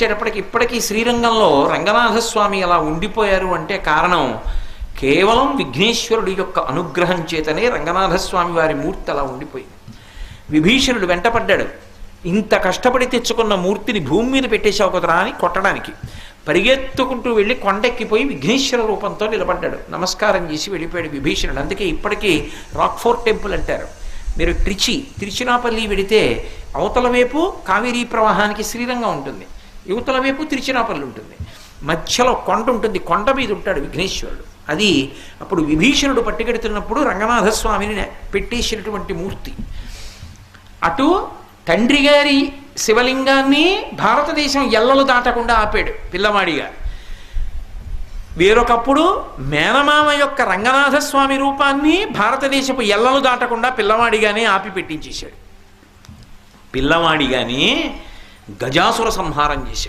వచ్చేటప్పటికి ఇప్పటికీ శ్రీరంగంలో రంగనాథస్వామి అలా ఉండిపోయారు అంటే కారణం కేవలం విఘ్నేశ్వరుడి యొక్క అనుగ్రహం చేతనే రంగనాథస్వామి వారి మూర్తి అలా ఉండిపోయింది. విభీషణుడు వెంటపడ్డాడు. ఇంత కష్టపడి తెచ్చుకున్న మూర్తిని భూమి మీద పెట్టేశావు కదరా అని కొట్టడానికి పరిగెత్తుకుంటూ వెళ్ళి కొండెక్కిపోయి విఘ్నేశ్వర రూపంతో నిలబడ్డాడు. నమస్కారం చేసి వెళ్ళిపోయాడు విభీషణుడు. అందుకే ఇప్పటికీ రాక్ఫోర్ట్ టెంపుల్ అంటారు. మీరు తిరుచినాపల్లి వెడితే అవతల వైపు కావేరీ ప్రవాహానికి శ్రీరంగం ఉంటుంది, యువతల వైపు తిరుచినాపల్లి ఉంటుంది, మధ్యలో కొండ ఉంటుంది, కొండ మీద ఉంటాడు విఘ్నేశ్వరుడు. అది అప్పుడు విభీషణుడు పట్టుకెడుతున్నప్పుడు రంగనాథస్వామిని పెట్టేసినటువంటి మూర్తి. అటు తండ్రి గారి శివలింగాన్ని భారతదేశం ఎల్లలు దాటకుండా ఆపాడు పిల్లవాడిగా. వేరొకప్పుడు మేనమామ యొక్క రంగనాథస్వామి రూపాన్ని భారతదేశపు ఎల్లలు దాటకుండా పిల్లవాడిగానే ఆపి పెట్టించేశాడు. పిల్లవాడిగానే గజాసుర సంహారం చేశాడు.